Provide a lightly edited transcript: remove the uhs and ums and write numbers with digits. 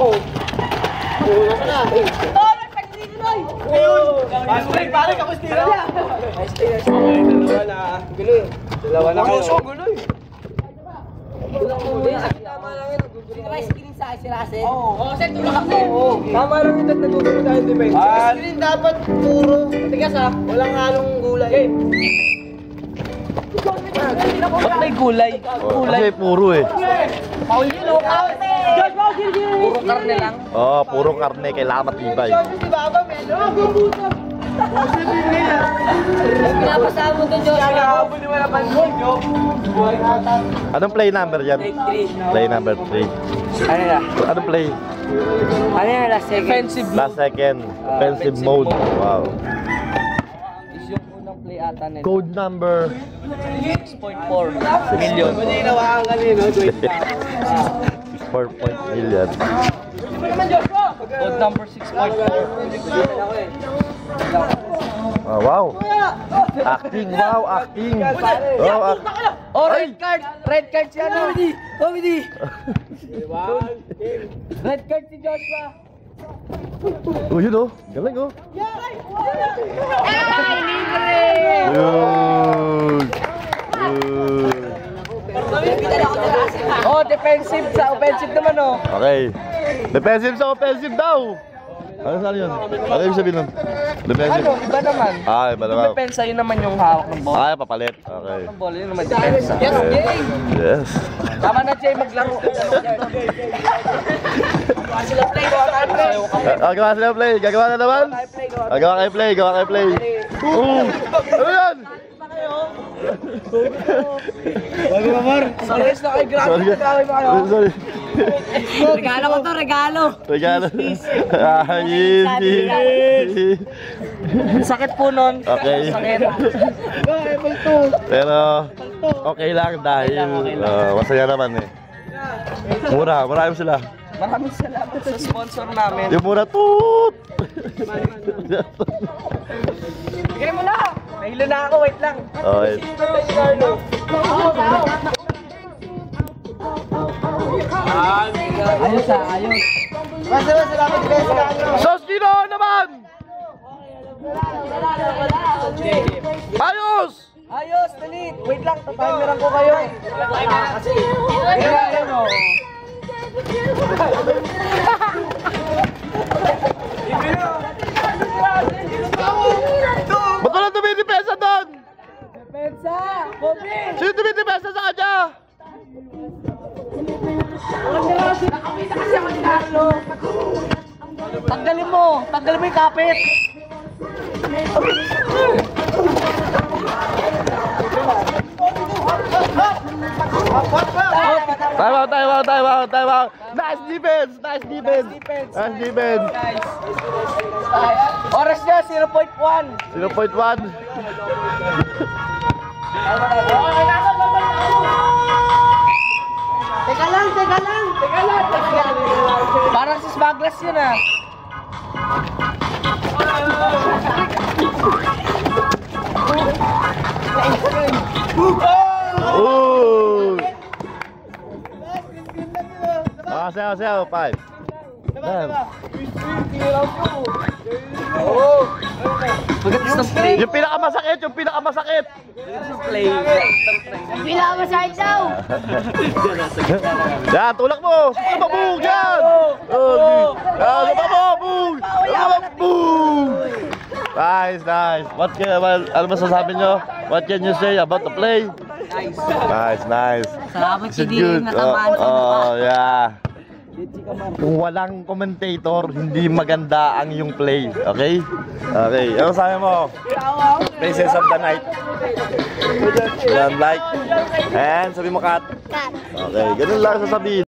Oo. Oo, na. Pare, kapos tira niya. Dalawa na. Guloy. Dalawa na kayo. Guloy. Tama lang yun. Sino ba screen sa akin si Russell? Oo, sir, tulak ako. Tama lang yun at nagugulo tayo defense. Screen dapat puro. Tigas ha, walang halong gulay. Ba't may gulay? Kasi puro eh. Paul yun o, Paul! Puro karne lang? Oo, puro karne. Kailangan matibay. Pinapasama mo doon, Joshua. Anong play number yan? Play number 3. Ano na? Anong play? Ano yan? Last second? Defensive Last second. Offensive mode. Wow. is yung unang play ata nila. Code number 6.4 million. Hindi nawakan kanino, 4 million. Code number 6.4. Oh, wow. Acting, wow, acting. Oh, Oh, red card! Red card si ano? Comedy! Red card si Joshua! oh, yun oh. Galing oh. Oh, defensive sa offensive naman oh. Okay. Defensive sa offensive daw. Ano saan yun? Ano yung sabihin nun? Defensive. Ano, iba naman. Ah, iba Yung naman. depensa, yun naman yung hawak ng bola. Ah, papalit. Okay. Ang bola, yun naman depensa. Yes. Tama na, Jay, maglaro. Sila play, Gagawa sila play. Gagawa na naman. Gagawa kayo play. Gawa kayo play. Ano yan? Wag mo, Mar. Sorry, na kayo, grabe pa kayo. Sorry. Regalo ko to, regalo. Regalo. Ah, easy. Sakit po nun. Okay. Sakit. Pero okay lang dahil masaya naman eh. Mura, marami sila. Maraming salamat sa sponsor namin. Yung mura toot. Bigay mo na! Nahilo na ako, wait lang. Okay. Ayos ayos. Salamat, best ka. Sostino naman! Ayos! Ayos, dali. Wait lang, tatimeran ko kayo. Ayun o. Ba't wala tumidipesa doon? Depensa! Kobe! Sino tumidipesa sa kanya? Tanggalin mo yung kapit. Time out. Nice defense. Oras niya, 0.1. 0.1. Teka lang. Parang si Smaglas yun ah. Ooh. Sayaw. 5. Pagkatis ng play. Yung pinakamasakit. Play. Pinakamasakit daw. Yan, tulak mo. Mabug yan. Mabug. Nice. Ano masasabi nyo? What can you say about the play? Nice. Salamat It's good. Yeah. Kung walang commentator, hindi maganda ang iyong play. Okay? Ano sabi mo? Places of the night. Yan, like. And sabi mo, cut. Okay, ganun lang sasabihin.